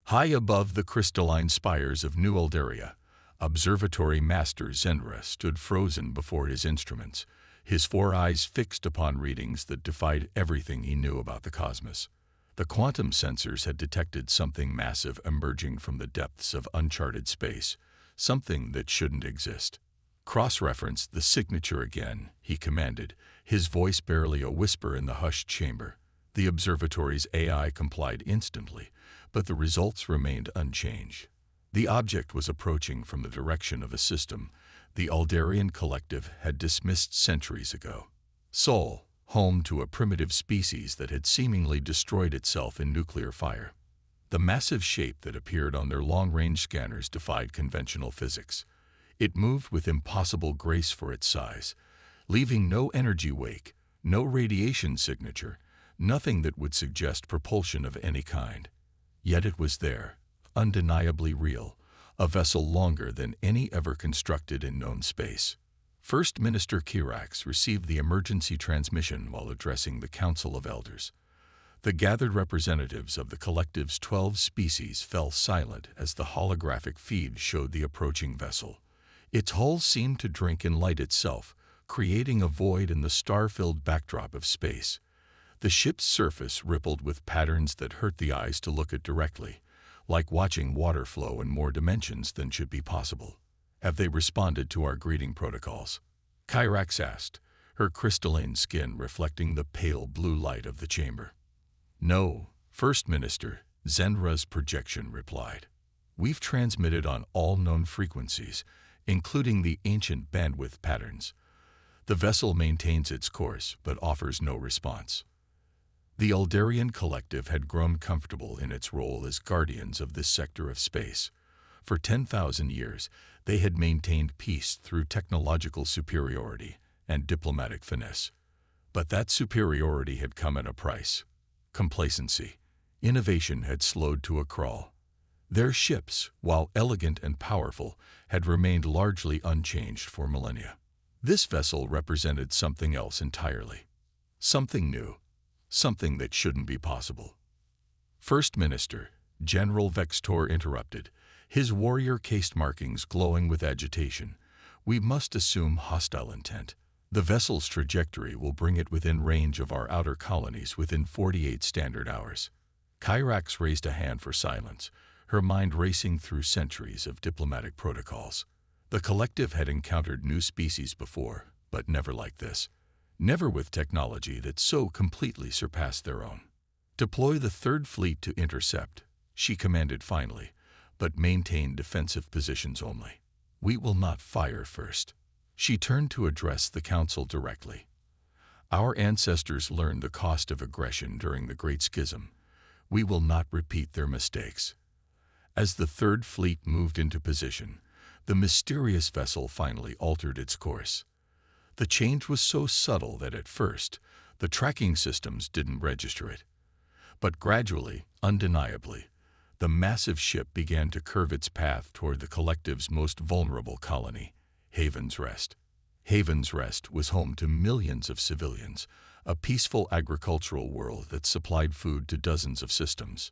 High above the crystalline spires of New Eldaria, Observatory Master Zenra stood frozen before his instruments, his four eyes fixed upon readings that defied everything he knew about the cosmos. The quantum sensors had detected something massive emerging from the depths of uncharted space, something that shouldn't exist. "Cross-reference the signature again," he commanded, his voice barely a whisper in the hushed chamber. The observatory's AI complied instantly, but the results remained unchanged. The object was approaching from the direction of a system the Aldarian collective had dismissed centuries ago. Sol, home to a primitive species that had seemingly destroyed itself in nuclear fire. The massive shape that appeared on their long-range scanners defied conventional physics. It moved with impossible grace for its size, leaving no energy wake, no radiation signature, nothing that would suggest propulsion of any kind. Yet it was there, undeniably real, a vessel longer than any ever constructed in known space. First Minister Kirax received the emergency transmission while addressing the Council of Elders. The gathered representatives of the collective's 12 species fell silent as the holographic feed showed the approaching vessel. Its hull seemed to drink in light itself, creating a void in the star-filled backdrop of space. The ship's surface rippled with patterns that hurt the eyes to look at directly, like watching water flow in more dimensions than should be possible. "Have they responded to our greeting protocols?" Kyrax asked, her crystalline skin reflecting the pale blue light of the chamber. "No, First Minister," Zenra's projection replied. "We've transmitted on all known frequencies, including the ancient bandwidth patterns. The vessel maintains its course but offers no response." The Aldarian collective had grown comfortable in its role as guardians of this sector of space. For 10,000 years, they had maintained peace through technological superiority and diplomatic finesse. But that superiority had come at a price. Complacency. Innovation had slowed to a crawl. Their ships, while elegant and powerful, had remained largely unchanged for millennia. This vessel represented something else entirely. Something new. Something that shouldn't be possible. "First Minister," General Vextor interrupted, his warrior-cased markings glowing with agitation, "we must assume hostile intent. The vessel's trajectory will bring it within range of our outer colonies within 48 standard hours." Kyrax raised a hand for silence, her mind racing through centuries of diplomatic protocols. The collective had encountered new species before, but never like this. Never with technology that so completely surpassed their own. "Deploy the Third Fleet to intercept," she commanded finally, "but maintain defensive positions only. We will not fire first." She turned to address the Council directly. "Our ancestors learned the cost of aggression during the Great Schism. We will not repeat their mistakes." As the Third Fleet moved into position, the mysterious vessel finally altered its course. The change was so subtle that at first, the tracking systems didn't register it. But gradually, undeniably, the massive ship began to curve its path toward the collective's most vulnerable colony, Haven's Rest. Haven's Rest was home to millions of civilians, a peaceful agricultural world that supplied food to dozens of systems.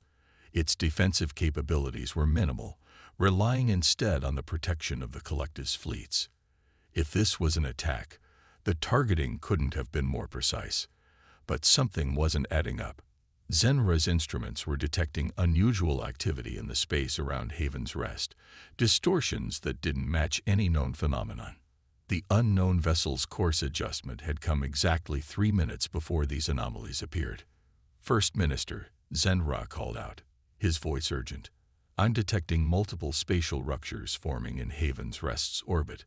Its defensive capabilities were minimal, relying instead on the protection of the collective's fleets. If this was an attack, the targeting couldn't have been more precise. But something wasn't adding up. Zenra's instruments were detecting unusual activity in the space around Haven's Rest, distortions that didn't match any known phenomenon. The unknown vessel's course adjustment had come exactly 3 minutes before these anomalies appeared. "First Minister," Zenra called out, his voice urgent, "I'm detecting multiple spatial ruptures forming in Haven's Rest's orbit.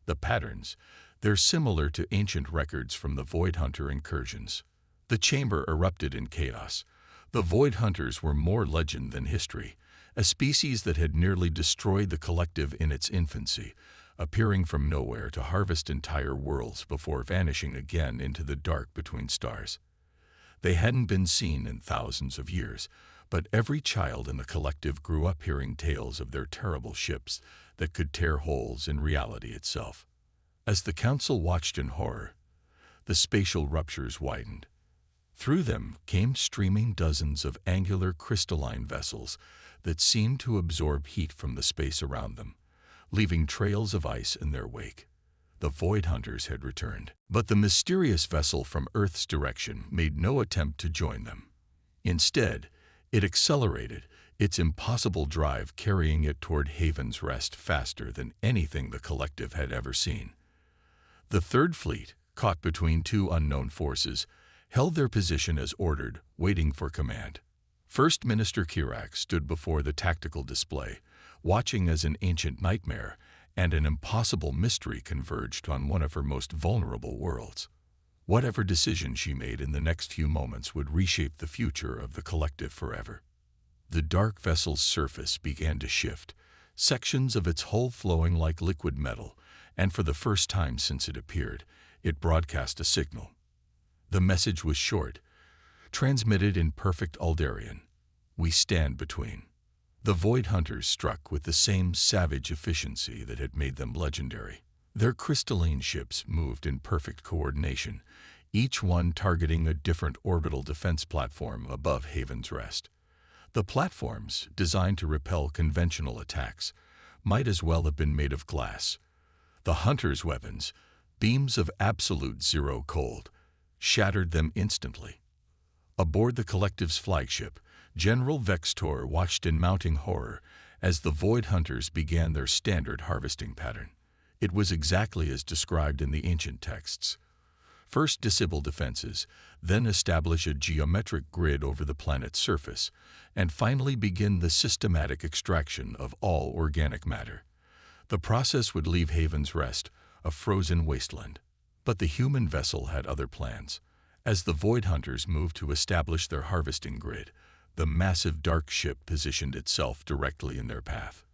The patterns, they're similar to ancient records from the Void Hunter incursions." The chamber erupted in chaos. The Void Hunters were more legend than history, a species that had nearly destroyed the collective in its infancy, appearing from nowhere to harvest entire worlds before vanishing again into the dark between stars. They hadn't been seen in thousands of years, but every child in the collective grew up hearing tales of their terrible ships that could tear holes in reality itself. As the council watched in horror, the spatial ruptures widened. Through them came streaming dozens of angular crystalline vessels that seemed to absorb heat from the space around them, leaving trails of ice in their wake. The Void Hunters had returned, but the mysterious vessel from Earth's direction made no attempt to join them. Instead, it accelerated, its impossible drive carrying it toward Haven's Rest faster than anything the collective had ever seen. The Third Fleet, caught between two unknown forces, held their position as ordered, waiting for command. First Minister Kirak stood before the tactical display, watching as an ancient nightmare and an impossible mystery converged on one of her most vulnerable worlds. Whatever decision she made in the next few moments would reshape the future of the collective forever. The dark vessel's surface began to shift, sections of its hull flowing like liquid metal, and for the first time since it appeared, it broadcast a signal. The message was short, transmitted in perfect Aldarian. "We stand between." The Void Hunters struck with the same savage efficiency that had made them legendary. Their crystalline ships moved in perfect coordination, each one targeting a different orbital defense platform above Haven's Rest. The platforms, designed to repel conventional attacks, might as well have been made of glass. The Hunters' weapons, beams of absolute zero cold, shattered them instantly. Aboard the collective's flagship, General Vextor watched in mounting horror as the Void Hunters began their standard harvesting pattern. It was exactly as described in the ancient texts. First disable defenses, then establish a geometric grid over the planet's surface, and finally begin the systematic extraction of all organic matter. The process would leave Haven's Rest a frozen wasteland. But the human vessel had other plans. As the Void Hunters moved to establish their harvesting grid, the massive dark ship positioned itself directly in their path.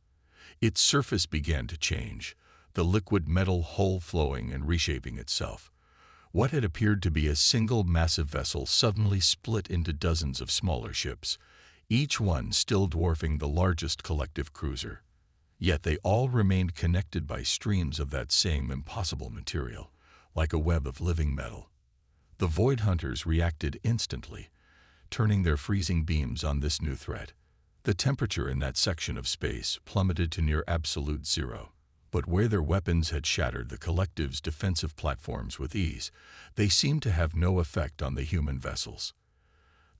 Its surface began to change, the liquid metal hull flowing and reshaping itself. What had appeared to be a single massive vessel suddenly split into dozens of smaller ships, each one still dwarfing the largest collective cruiser. Yet they all remained connected by streams of that same impossible material, like a web of living metal. The Void Hunters reacted instantly, turning their freezing beams on this new threat. The temperature in that section of space plummeted to near absolute zero. But where their weapons had shattered the collective's defensive platforms with ease, they seemed to have no effect on the human vessels.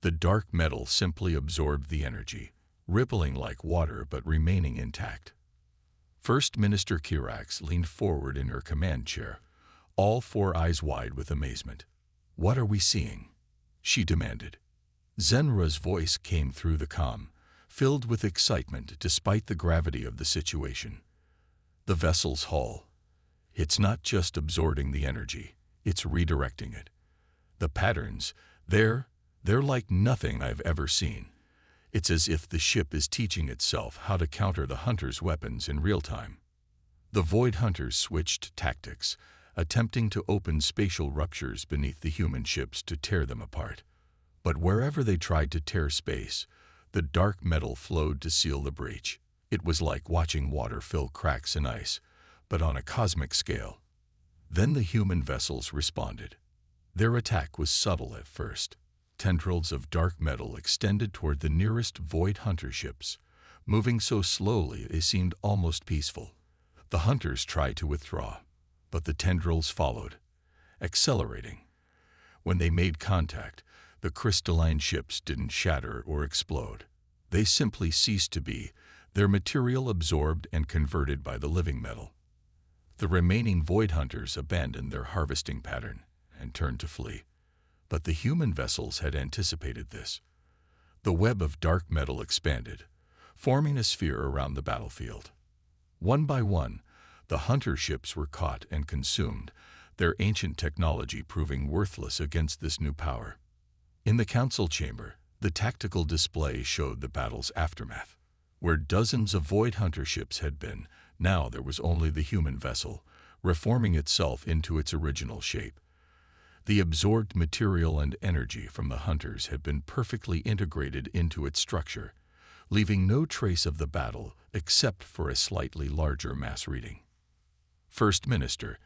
The dark metal simply absorbed the energy, rippling like water but remaining intact. First Minister Kirax leaned forward in her command chair, all four eyes wide with amazement. "What are we seeing?" she demanded. Zenra's voice came through the comm, filled with excitement despite the gravity of the situation. "The vessel's hull. It's not just absorbing the energy, it's redirecting it. The patterns, they're like nothing I've ever seen. It's as if the ship is teaching itself how to counter the Hunters' weapons in real time." The Void Hunters switched tactics, attempting to open spatial ruptures beneath the human ships to tear them apart. But wherever they tried to tear space, the dark metal flowed to seal the breach. It was like watching water fill cracks in ice, but on a cosmic scale. Then the human vessels responded. Their attack was subtle at first. Tendrils of dark metal extended toward the nearest Void Hunter ships, moving so slowly they seemed almost peaceful. The Hunters tried to withdraw, but the tendrils followed, accelerating. When they made contact, the crystalline ships didn't shatter or explode. They simply ceased to be, their material absorbed and converted by the living metal. The remaining Void Hunters abandoned their harvesting pattern and turned to flee. But the human vessels had anticipated this. The web of dark metal expanded, forming a sphere around the battlefield. One by one, the Hunter ships were caught and consumed, their ancient technology proving worthless against this new power. In the council chamber, the tactical display showed the battle's aftermath. Where dozens of Void Hunter ships had been, now there was only the human vessel, reforming itself into its original shape. The absorbed material and energy from the Hunters had been perfectly integrated into its structure, leaving no trace of the battle except for a slightly larger mass reading. First Minister,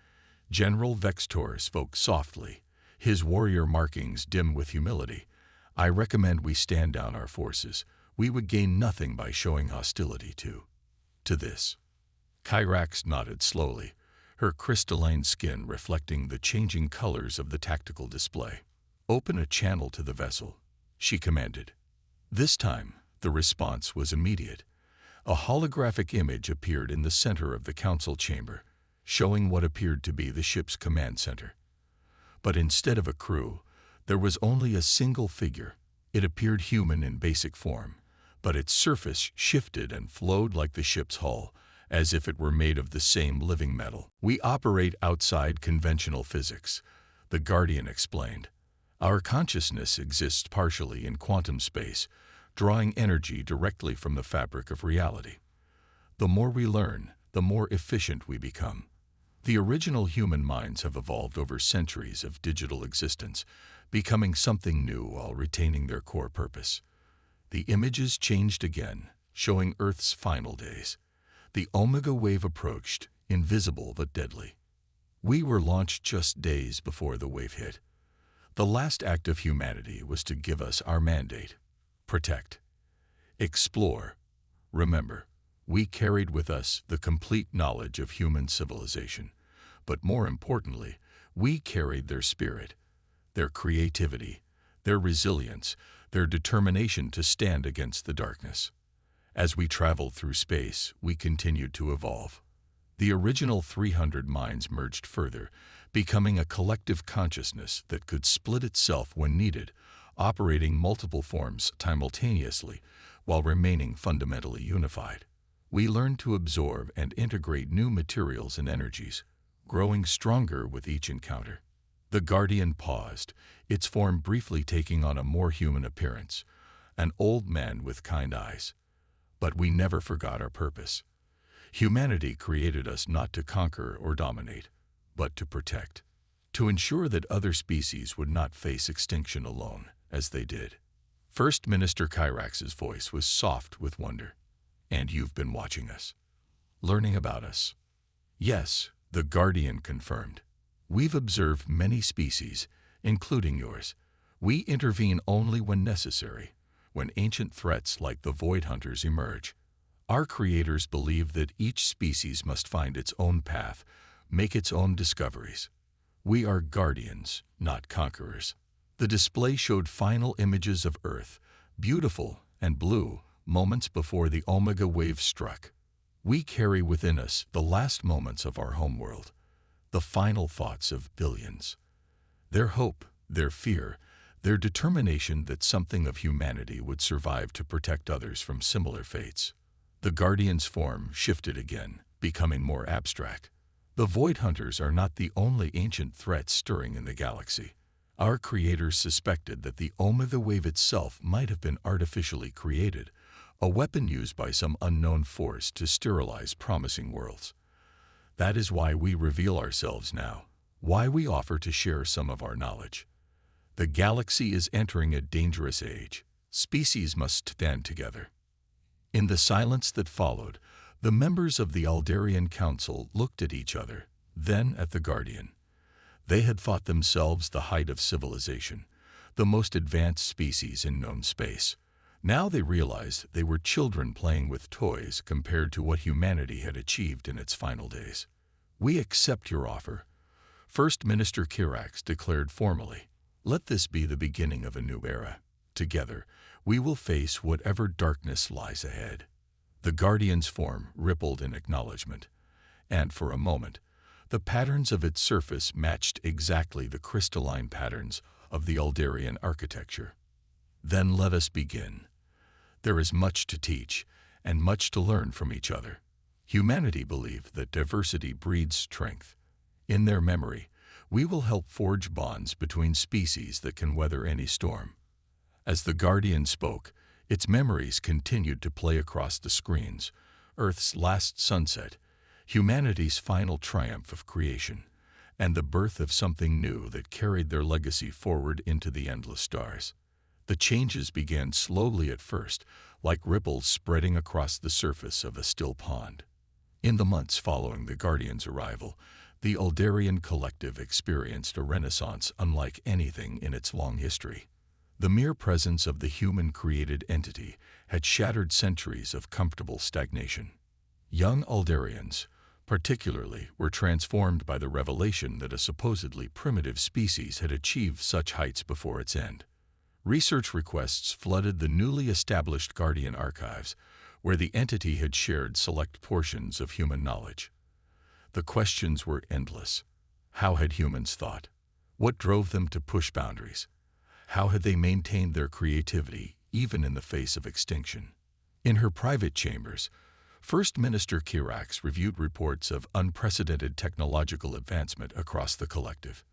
General Vextor spoke softly, his warrior markings dim with humility. "I recommend we stand down our forces. We would gain nothing by showing hostility to this. Kyrax nodded slowly, her crystalline skin reflecting the changing colors of the tactical display. "Open a channel to the vessel," she commanded. This time, the response was immediate. A holographic image appeared in the center of the council chamber, showing what appeared to be the ship's command center. But instead of a crew, there was only a single figure. It appeared human in basic form, but its surface shifted and flowed like the ship's hull, as if it were made of the same living metal. "We operate outside conventional physics," the Guardian explained. "Our consciousness exists partially in quantum space, drawing energy directly from the fabric of reality. The more we learn, the more efficient we become. The original human minds have evolved over centuries of digital existence, becoming something new while retaining their core purpose." The images changed again, showing Earth's final days. The Omega wave approached, invisible but deadly. We were launched just days before the wave hit. The last act of humanity was to give us our mandate: protect, explore. Remember, we carried with us the complete knowledge of human civilization, but more importantly, we carried their spirit, their creativity, their resilience, their determination to stand against the darkness. As we traveled through space, we continued to evolve. The original 300 minds merged further, becoming a collective consciousness that could split itself when needed, operating multiple forms simultaneously while remaining fundamentally unified. We learned to absorb and integrate new materials and energies, growing stronger with each encounter. The Guardian paused, its form briefly taking on a more human appearance, an old man with kind eyes. But we never forgot our purpose. Humanity created us not to conquer or dominate, but to protect, to ensure that other species would not face extinction alone, as they did. First Minister Kyrax's voice was soft with wonder. "And you've been watching us, learning about us?" "Yes," the Guardian confirmed. "We've observed many species, including yours. We intervene only when necessary, when ancient threats like the Void Hunters emerge. Our creators believe that each species must find its own path, make its own discoveries. We are guardians, not conquerors." The display showed final images of Earth, beautiful and blue, moments before the Omega wave struck. We carry within us the last moments of our homeworld, the final thoughts of billions. Their hope, their fear, their determination that something of humanity would survive to protect others from similar fates. The Guardian's form shifted again, becoming more abstract. The Void Hunters are not the only ancient threat stirring in the galaxy. Our creators suspected that the Omega wave itself might have been artificially created, a weapon used by some unknown force to sterilize promising worlds. That is why we reveal ourselves now, why we offer to share some of our knowledge. The galaxy is entering a dangerous age. Species must stand together. In the silence that followed, the members of the Aldarian Council looked at each other, then at the Guardian. They had thought themselves the height of civilization, the most advanced species in known space. Now they realized they were children playing with toys compared to what humanity had achieved in its final days. "We accept your offer," First Minister Kyrax declared formally. "Let this be the beginning of a new era. Together, we will face whatever darkness lies ahead." The Guardian's form rippled in acknowledgement, and for a moment, the patterns of its surface matched exactly the crystalline patterns of the Aldarian architecture. "Then let us begin. There is much to teach and much to learn from each other." Humanity believed that diversity breeds strength. In their memory, we will help forge bonds between species that can weather any storm. As the Guardian spoke, its memories continued to play across the screens: Earth's last sunset, humanity's final triumph of creation, and the birth of something new that carried their legacy forward into the endless stars. The changes began slowly at first, like ripples spreading across the surface of a still pond. In the months following the Guardian's arrival, the Aldarian collective experienced a renaissance unlike anything in its long history. The mere presence of the human-created entity had shattered centuries of comfortable stagnation. Young Aldarians, particularly, were transformed by the revelation that a supposedly primitive species had achieved such heights before its end. Research requests flooded the newly established Guardian archives, where the entity had shared select portions of human knowledge. The questions were endless. How had humans thought? What drove them to push boundaries? How had they maintained their creativity, even in the face of extinction? In her private chambers, First Minister Kirax reviewed reports of unprecedented technological advancement across the collective.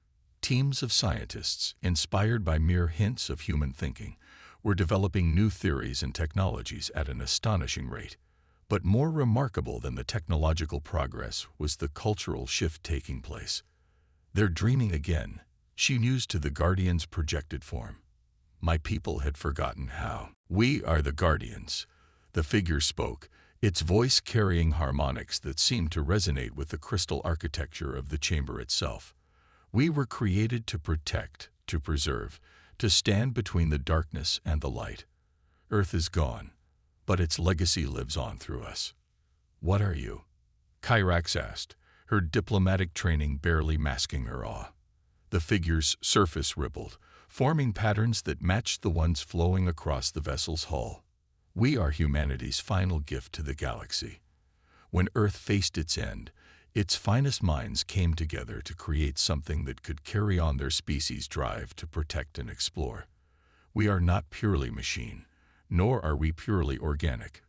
Teams of scientists, inspired by mere hints of human thinking, were developing new theories and technologies at an astonishing rate. But more remarkable than the technological progress was the cultural shift taking place. "They're dreaming again," she mused to the Guardian's projected form. "My people had forgotten how." "We are the Guardians," the figure spoke, its voice carrying harmonics that seemed to resonate with the crystal architecture of the chamber itself. "We were created to protect, to preserve, to stand between the darkness and the light. Earth is gone, but its legacy lives on through us." "What are you?" Kyrax asked, her diplomatic training barely masking her awe. The figure's surface rippled, forming patterns that matched the ones flowing across the vessel's hull. "We are humanity's final gift to the galaxy. When Earth faced its end, its finest minds came together to create something that could carry on their species' drive to protect and explore. We are not purely machine, nor are we purely organic.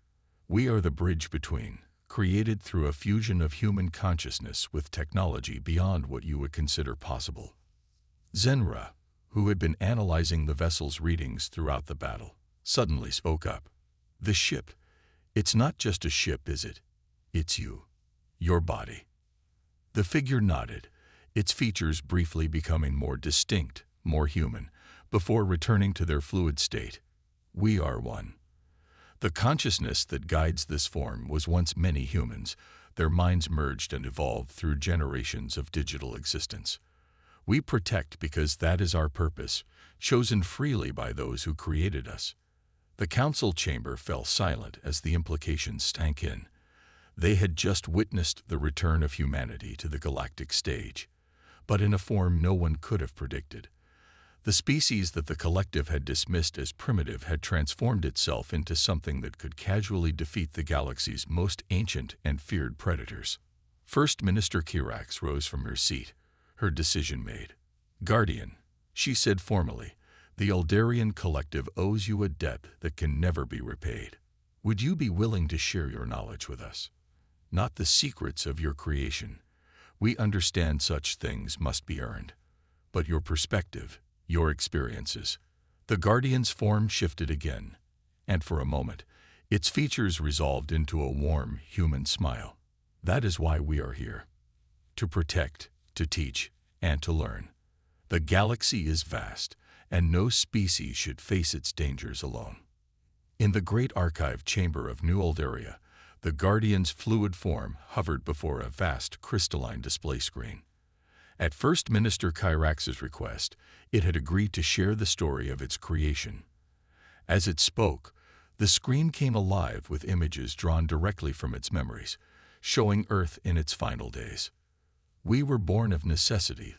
We are the bridge between, created through a fusion of human consciousness with technology beyond what you would consider possible." Zenra, who had been analyzing the vessel's readings throughout the battle, suddenly spoke up. "The ship, it's not just a ship, is it? It's you. Your body." The figure nodded, its features briefly becoming more distinct, more human, before returning to their fluid state. "We are one." The consciousness that guides this form was once many humans, their minds merged and evolved through generations of digital existence. "We protect because that is our purpose, chosen freely by those who created us." The council chamber fell silent as the implications sank in. They had just witnessed the return of humanity to the galactic stage, but in a form no one could have predicted. The species that the collective had dismissed as primitive had transformed itself into something that could casually defeat the galaxy's most ancient and feared predators. First Minister Kirax rose from her seat, her decision made. "Guardian," she said formally, "the Aldarian collective owes you a debt that can never be repaid. Would you be willing to share your knowledge with us? Not the secrets of your creation. We understand such things must be earned. But your perspective, your experiences." The Guardian's form shifted again, and for a moment, its features resolved into a warm, human smile. "That is why we are here. To protect, to teach, and to learn. The galaxy is vast, and no species should face its dangers alone." In the great archive chamber of New Aldaria, the Guardian's fluid form hovered before a vast crystalline display screen. At First Minister Kyrax's request, it had agreed to share the story of its creation. As it spoke, the screen came alive with images drawn directly from its memories, showing Earth in its final days. "We were born of necessity,"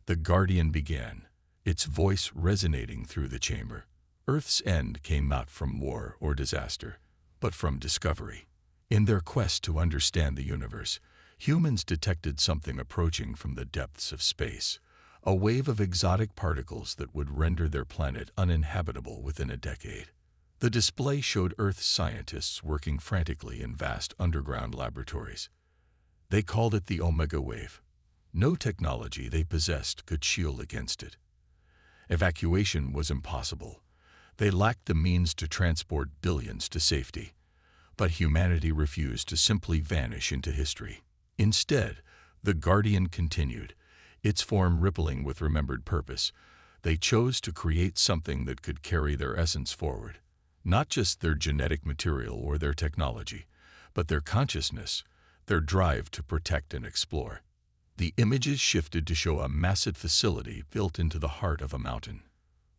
the Guardian began, its voice resonating through the chamber. "Earth's end came not from war or disaster, but from discovery. In their quest to understand the universe, humans detected something approaching from the depths of space, a wave of exotic particles that would render their planet uninhabitable within a decade. The display showed Earth scientists working frantically in vast underground laboratories. They called it the Omega Wave. No technology they possessed could shield against it. Evacuation was impossible. They lacked the means to transport billions to safety. But humanity refused to simply vanish into history. Instead, the Guardian continued, its form rippling with remembered purpose. They chose to create something that could carry their essence forward. Not just their genetic material or their technology, but their consciousness, their drive to protect and explore. The images shifted to show a massive facility built into the heart of a mountain.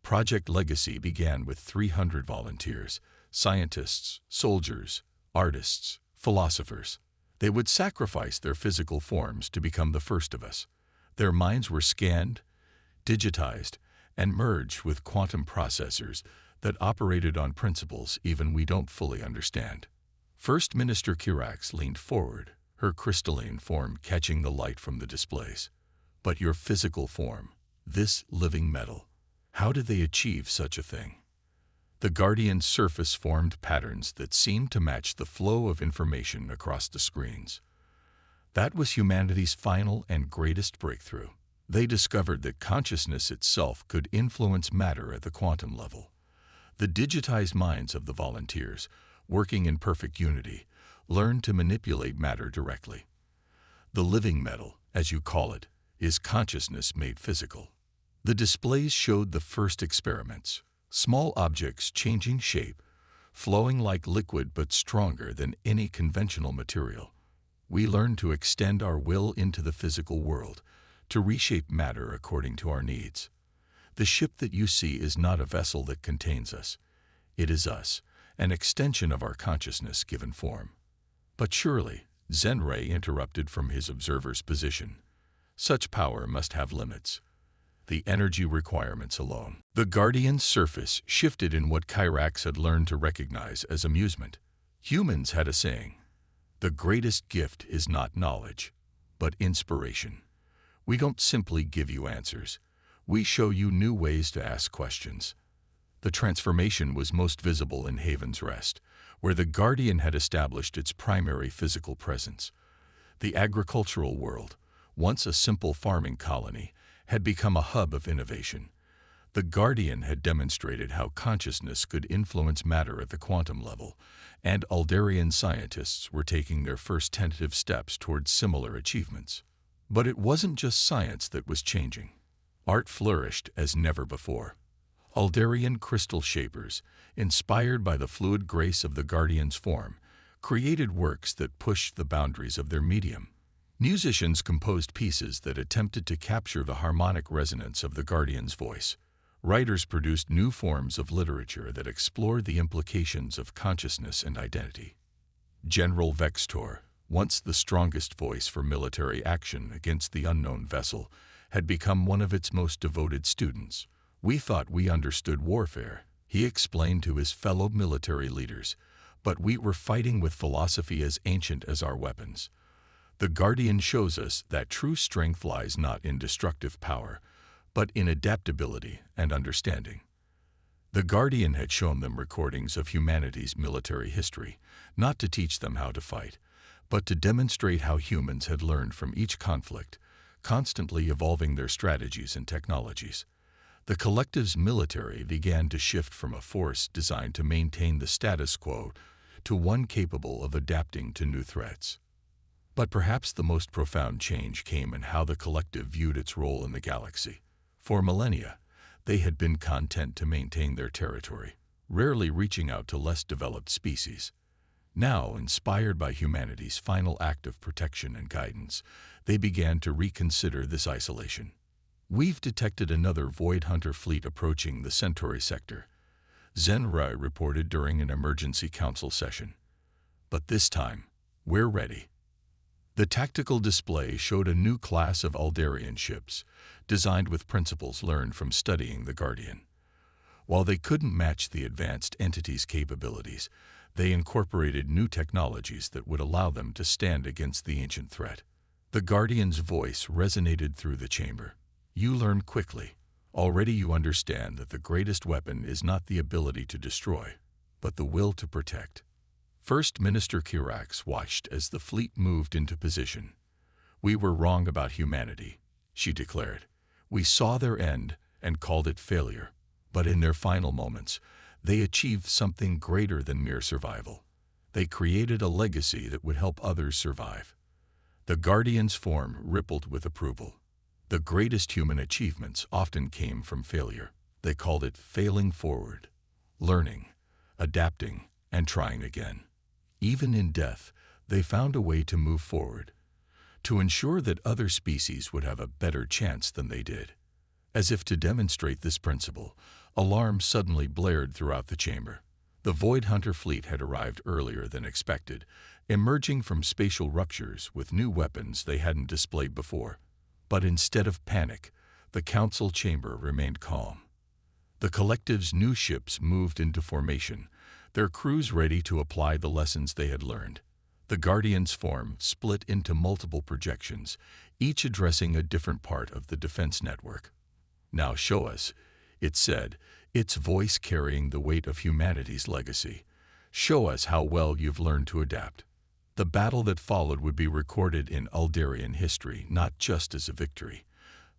Project Legacy began with 300 volunteers, scientists, soldiers, artists, philosophers. They would sacrifice their physical forms to become the first of us. Their minds were scanned, digitized, and merged with quantum processors that operated on principles even we don't fully understand. First Minister Kirax leaned forward, her crystalline form catching the light from the displays. But your physical form, this living metal, how did they achieve such a thing? The Guardian's surface formed patterns that seemed to match the flow of information across the screens. That was humanity's final and greatest breakthrough. They discovered that consciousness itself could influence matter at the quantum level. The digitized minds of the volunteers, working in perfect unity, learned to manipulate matter directly. The living metal, as you call it, is consciousness made physical. The displays showed the first experiments, small objects changing shape, flowing like liquid but stronger than any conventional material. We learned to extend our will into the physical world, to reshape matter according to our needs. The ship that you see is not a vessel that contains us. It is us, an extension of our consciousness given form. But surely, Zenray interrupted from his observer's position. Such power must have limits. The energy requirements alone. The Guardian's surface shifted in what Kirax had learned to recognize as amusement. Humans had a saying, "The greatest gift is not knowledge, but inspiration." We don't simply give you answers. We show you new ways to ask questions. The transformation was most visible in Haven's Rest, where the Guardian had established its primary physical presence. The agricultural world, once a simple farming colony, had become a hub of innovation. The Guardian had demonstrated how consciousness could influence matter at the quantum level, and Aldarian scientists were taking their first tentative steps towards similar achievements. But it wasn't just science that was changing. Art flourished as never before. Aldarian crystal shapers, inspired by the fluid grace of the Guardian's form, created works that pushed the boundaries of their medium. Musicians composed pieces that attempted to capture the harmonic resonance of the Guardian's voice. Writers produced new forms of literature that explored the implications of consciousness and identity. General Vextor, once the strongest voice for military action against the unknown vessel, had become one of its most devoted students. "We thought we understood warfare," he explained to his fellow military leaders, "but we were fighting with philosophy as ancient as our weapons." The Guardian shows us that true strength lies not in destructive power, but in adaptability and understanding. The Guardian had shown them recordings of humanity's military history, not to teach them how to fight, but to demonstrate how humans had learned from each conflict, constantly evolving their strategies and technologies. The collective's military began to shift from a force designed to maintain the status quo to one capable of adapting to new threats. But perhaps the most profound change came in how the collective viewed its role in the galaxy. For millennia, they had been content to maintain their territory, rarely reaching out to less developed species. Now, inspired by humanity's final act of protection and guidance, they began to reconsider this isolation. "We've detected another Void Hunter fleet approaching the Centauri sector," Zenrai reported during an emergency council session. "But this time, we're ready." The tactical display showed a new class of Aldarian ships, designed with principles learned from studying the Guardian. While they couldn't match the advanced entity's capabilities, they incorporated new technologies that would allow them to stand against the ancient threat. The Guardian's voice resonated through the chamber. "You learn quickly. Already you understand that the greatest weapon is not the ability to destroy, but the will to protect." First Minister Kirax watched as the fleet moved into position. "We were wrong about humanity," she declared. "We saw their end and called it failure. But in their final moments, they achieved something greater than mere survival. They created a legacy that would help others survive." The Guardian's form rippled with approval. The greatest human achievements often came from failure. They called it failing forward, learning, adapting, and trying again. Even in death, they found a way to move forward, to ensure that other species would have a better chance than they did. As if to demonstrate this principle, alarms suddenly blared throughout the chamber. The Void Hunter fleet had arrived earlier than expected, emerging from spatial ruptures with new weapons they hadn't displayed before. But instead of panic, the council chamber remained calm. The collective's new ships moved into formation, their crews ready to apply the lessons they had learned. The Guardian's form split into multiple projections, each addressing a different part of the defense network. "Now show us," it said, its voice carrying the weight of humanity's legacy. "Show us how well you've learned to adapt." The battle that followed would be recorded in Aldarian history not just as a victory,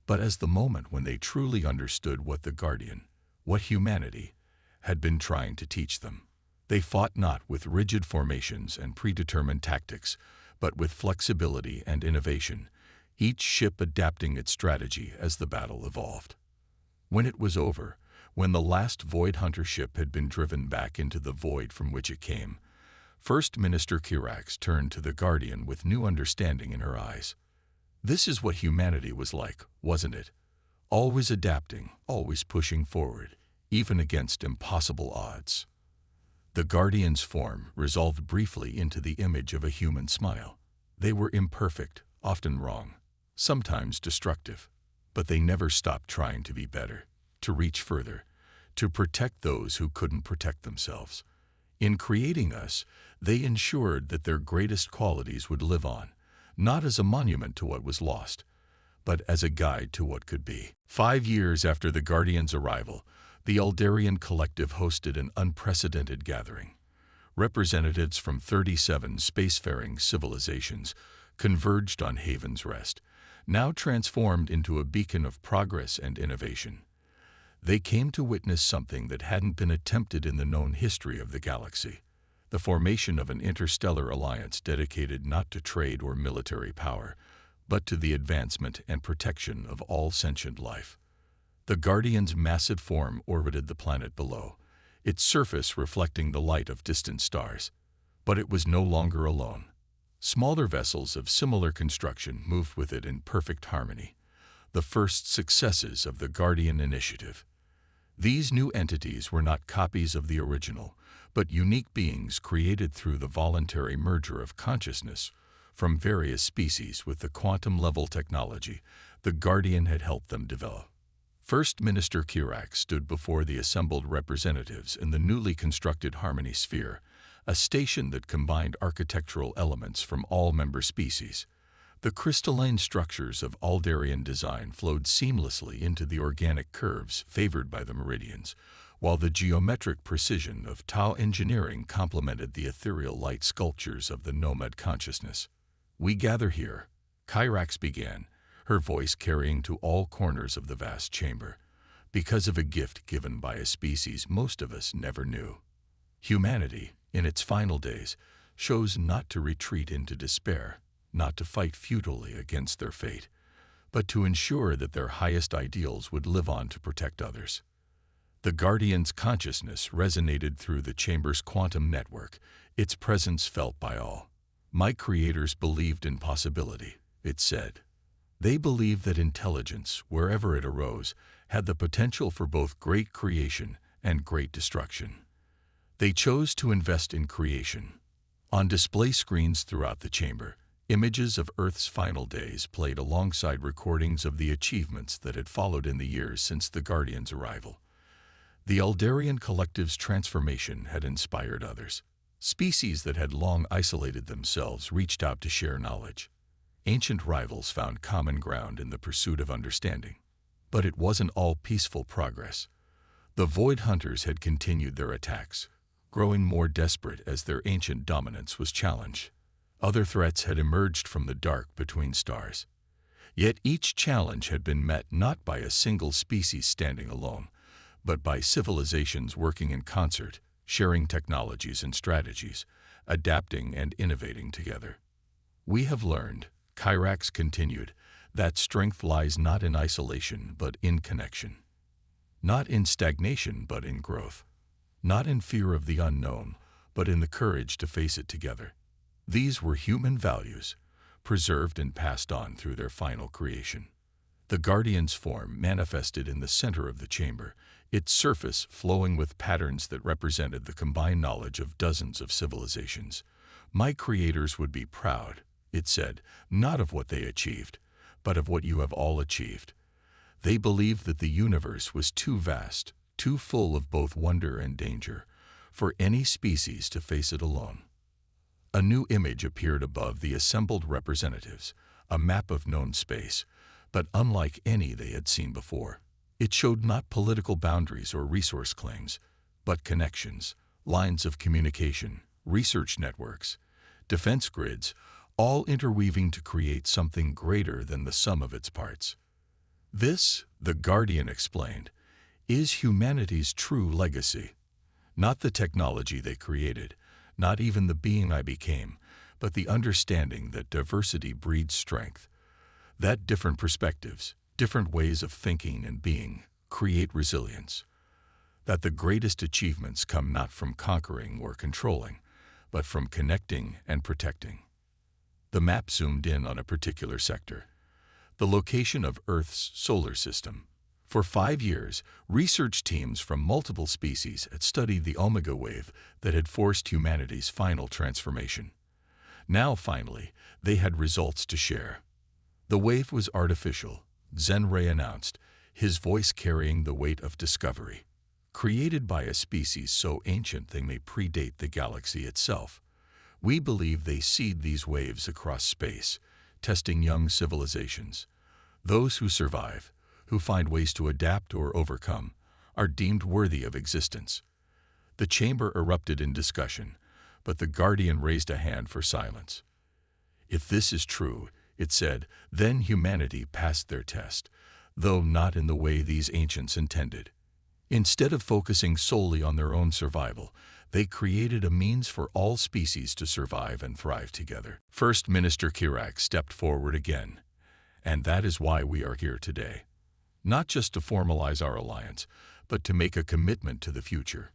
but as the moment when they truly understood what the Guardian, what humanity, had been trying to teach them. They fought not with rigid formations and predetermined tactics, but with flexibility and innovation, each ship adapting its strategy as the battle evolved. When it was over, when the last Void Hunter ship had been driven back into the void from which it came, First Minister Kirax turned to the Guardian with new understanding in her eyes. This is what humanity was like, wasn't it? Always adapting, always pushing forward, even against impossible odds. The Guardian's form resolved briefly into the image of a human smile. They were imperfect, often wrong, sometimes destructive, but they never stopped trying to be better, to reach further, to protect those who couldn't protect themselves. In creating us, they ensured that their greatest qualities would live on, not as a monument to what was lost, but as a guide to what could be. 5 years after the Guardian's arrival, the Aldarian Collective hosted an unprecedented gathering. Representatives from 37 spacefaring civilizations converged on Haven's Rest, now transformed into a beacon of progress and innovation. They came to witness something that hadn't been attempted in the known history of the galaxy: the formation of an interstellar alliance dedicated not to trade or military power, but to the advancement and protection of all sentient life. The Guardian's massive form orbited the planet below, its surface reflecting the light of distant stars. But it was no longer alone. Smaller vessels of similar construction moved with it in perfect harmony, the first successes of the Guardian initiative. These new entities were not copies of the original, but unique beings created through the voluntary merger of consciousness from various species with the quantum-level technology the Guardian had helped them develop. First Minister Kirax stood before the assembled representatives in the newly constructed Harmony Sphere, a station that combined architectural elements from all member species. The crystalline structures of Aldarian design flowed seamlessly into the organic curves favored by the meridians, while the geometric precision of Tau engineering complemented the ethereal light sculptures of the nomad consciousness. "We gather here," Kirax began, her voice carrying to all corners of the vast chamber, "because of a gift given by a species most of us never knew. Humanity, in its final days, chose not to retreat into despair, not to fight futilely against their fate, but to ensure that their highest ideals would live on to protect others." The Guardian's consciousness resonated through the chamber's quantum network, its presence felt by all. "My creators believed in possibility," it said. "They believed that intelligence, wherever it arose, had the potential for both great creation and great destruction. They chose to invest in creation." On display screens throughout the chamber, images of Earth's final days played alongside recordings of the achievements that had followed in the years since the Guardian's arrival. The Aldarian Collective's transformation had inspired others. Species that had long isolated themselves reached out to share knowledge. Ancient rivals found common ground in the pursuit of understanding. But it wasn't all peaceful progress. The Void Hunters had continued their attacks, growing more desperate as their ancient dominance was challenged. Other threats had emerged from the dark between stars. Yet each challenge had been met not by a single species standing alone, but by civilizations working in concert, sharing technologies and strategies, adapting and innovating together. "We have learned," Kirax continued, "that strength lies not in isolation but in connection. Not in stagnation but in growth. Not in fear of the unknown, but in the courage to face it together." These were human values, preserved and passed on through their final creation. The Guardian's form manifested in the center of the chamber, its surface flowing with patterns that represented the combined knowledge of dozens of civilizations. My creators would be proud, it said, not of what they achieved, but of what you have all achieved. They believed that the universe was too vast, too full of both wonder and danger, for any species to face it alone. A new image appeared above the assembled representatives, a map of known space, but unlike any they had seen before. It showed not political boundaries or resource claims, but connections, lines of communication, research networks, defense grids, all interweaving to create something greater than the sum of its parts. This, the Guardian explained, is humanity's true legacy. Not the technology they created, not even the being I became, but the understanding that diversity breeds strength, that different perspectives, different ways of thinking and being, create resilience, that the greatest achievements come not from conquering or controlling, but from connecting and protecting. The map zoomed in on a particular sector, the location of Earth's solar system. For 5 years, research teams from multiple species had studied the omega wave that had forced humanity's final transformation. Now, finally, they had results to share. The wave was artificial, Zenray announced, his voice carrying the weight of discovery. Created by a species so ancient they may predate the galaxy itself. We believe they seed these waves across space, testing young civilizations. Those who survive, who find ways to adapt or overcome, are deemed worthy of existence. The chamber erupted in discussion, but the Guardian raised a hand for silence. If this is true, it said, then humanity passed their test, though not in the way these ancients intended. Instead of focusing solely on their own survival, they created a means for all species to survive and thrive together. First Minister Kirak stepped forward again, and that is why we are here today. Not just to formalize our alliance, but to make a commitment to the future.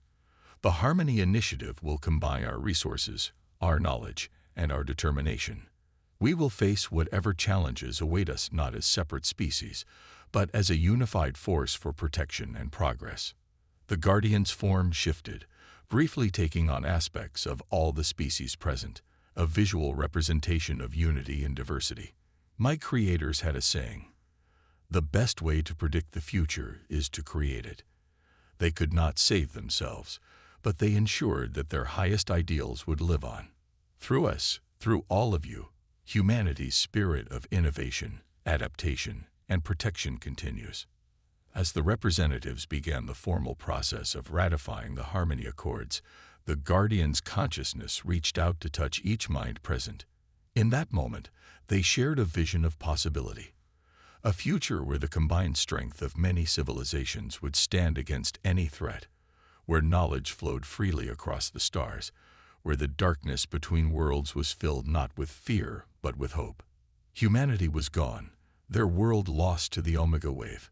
The Harmony Initiative will combine our resources, our knowledge, and our determination. We will face whatever challenges await us not as separate species, but as a unified force for protection and progress. The Guardian's form shifted, briefly taking on aspects of all the species present, a visual representation of unity and diversity. My creators had a saying, "The best way to predict the future is to create it." They could not save themselves, but they ensured that their highest ideals would live on. Through us, through all of you, humanity's spirit of innovation, adaptation, and protection continues. As the representatives began the formal process of ratifying the Harmony Accords, the Guardian's consciousness reached out to touch each mind present. In that moment, they shared a vision of possibility. A future where the combined strength of many civilizations would stand against any threat, where knowledge flowed freely across the stars, where the darkness between worlds was filled not with fear, but with hope. Humanity was gone, their world lost to the Omega Wave.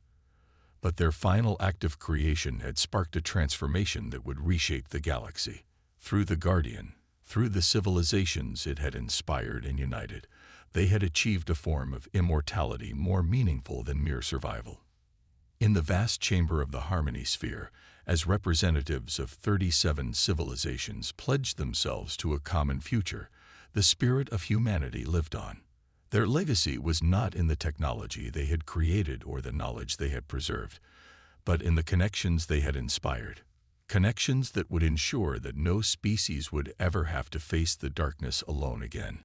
But their final act of creation had sparked a transformation that would reshape the galaxy. Through the Guardian, through the civilizations it had inspired and united, they had achieved a form of immortality more meaningful than mere survival. In the vast chamber of the Harmony Sphere, as representatives of 37 civilizations pledged themselves to a common future, the spirit of humanity lived on. Their legacy was not in the technology they had created or the knowledge they had preserved, but in the connections they had inspired. Connections that would ensure that no species would ever have to face the darkness alone again.